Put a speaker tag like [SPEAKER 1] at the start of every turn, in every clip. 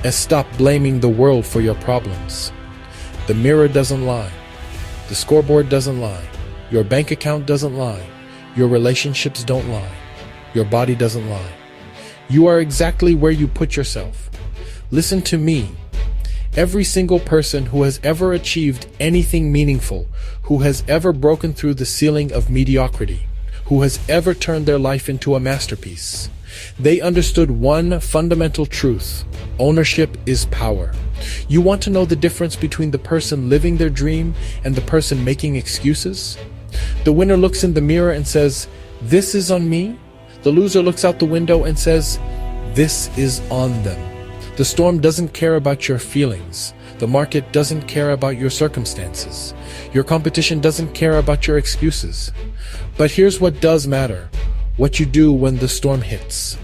[SPEAKER 1] and stop blaming the world for your problems. The mirror doesn't lie. The scoreboard doesn't lie. Your bank account doesn't lie. Your relationships don't lie. Your body doesn't lie. You are exactly where you put yourself. Listen to me. Every single person who has ever achieved anything meaningful, who has ever broken through the ceiling of mediocrity, who has ever turned their life into a masterpiece, they understood one fundamental truth: ownership is power. You want to know the difference between the person living their dream and the person making excuses? The winner looks in the mirror and says, "This is on me." The loser looks out the window and says, "This is on them." The storm doesn't care about your feelings. The market doesn't care about your circumstances. Your competition doesn't care about your excuses. But here's what does matter: what you do when the storm hits.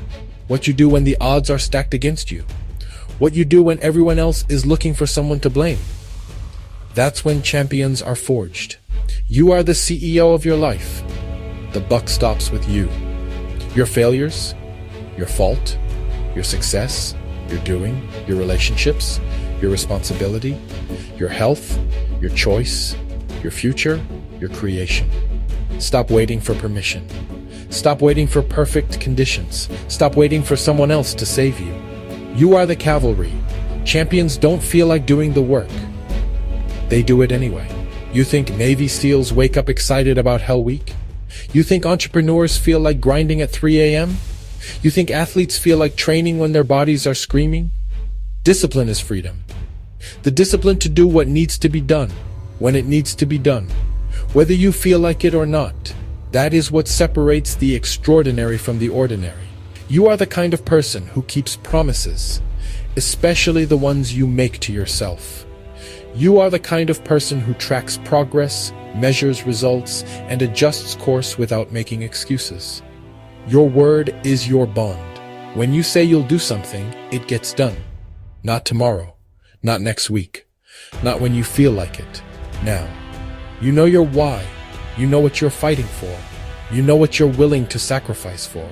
[SPEAKER 1] What you do when the odds are stacked against you. What you do when everyone else is looking for someone to blame. That's when champions are forged. You are the CEO of your life. The buck stops with you. Your failures, your fault, your success, your doing, your relationships, your responsibility, your health, your choice, your future, your creation. Stop waiting for permission. Stop waiting for perfect conditions. Stop waiting for someone else to save you. You are the cavalry. Champions don't feel like doing the work. They do it anyway. You think Navy SEALs wake up excited about Hell Week? You think entrepreneurs feel like grinding at 3 a.m.? You think athletes feel like training when their bodies are screaming? Discipline is freedom. The discipline to do what needs to be done, when it needs to be done, whether you feel like it or not. That is what separates the extraordinary from the ordinary. You are the kind of person who keeps promises, especially the ones you make to yourself. You are the kind of person who tracks progress, measures results, and adjusts course without making excuses. Your word is your bond. When you say you'll do something, it gets done. Not tomorrow, not next week, not when you feel like it. Now, you know your why. You know what you're fighting for. You know what you're willing to sacrifice for.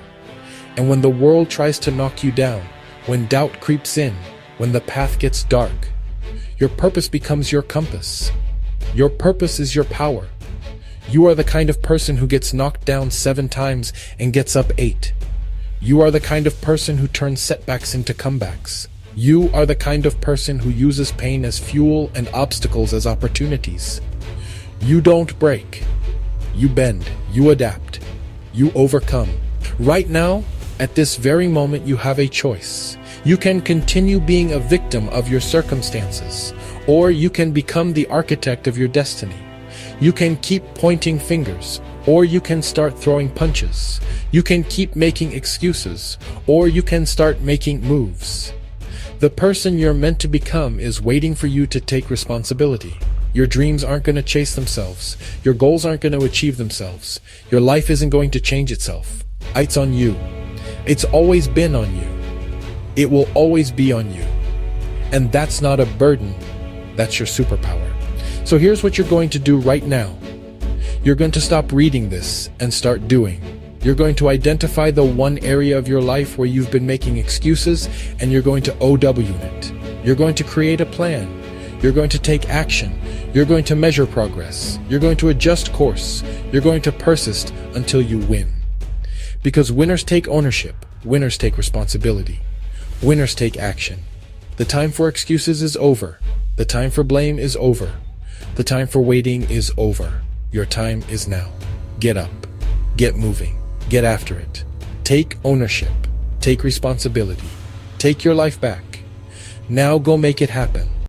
[SPEAKER 1] And when the world tries to knock you down, when doubt creeps in, when the path gets dark, your purpose becomes your compass. Your purpose is your power. You are the kind of person who gets knocked down 7 times and gets up 8. You are the kind of person who turns setbacks into comebacks. You are the kind of person who uses pain as fuel and obstacles as opportunities. You don't break. You bend. You adapt. You overcome. Right now, at this very moment, you have a choice. You can continue being a victim of your circumstances, or you can become the architect of your destiny. You can keep pointing fingers, or you can start throwing punches. You can keep making excuses, or you can start making moves. The person you're meant to become is waiting for you to take responsibility. Your dreams aren't going to chase themselves. Your goals aren't going to achieve themselves. Your life isn't going to change itself. It's on you. It's always been on you. It will always be on you. And that's not a burden. That's your superpower. So here's what you're going to do right now. You're going to stop reading this and start doing. You're going to identify the one area of your life where you've been making excuses, and you're going to OW it. You're going to create a plan. You're going to take action. You're going to measure progress. You're going to adjust course. You're going to persist until you win. Because winners take ownership. Winners take responsibility. Winners take action. The time for excuses is over. The time for blame is over. The time for waiting is over. Your time is now. Get up. Get moving. Get after it. Take ownership. Take responsibility. Take your life back. Now go make it happen.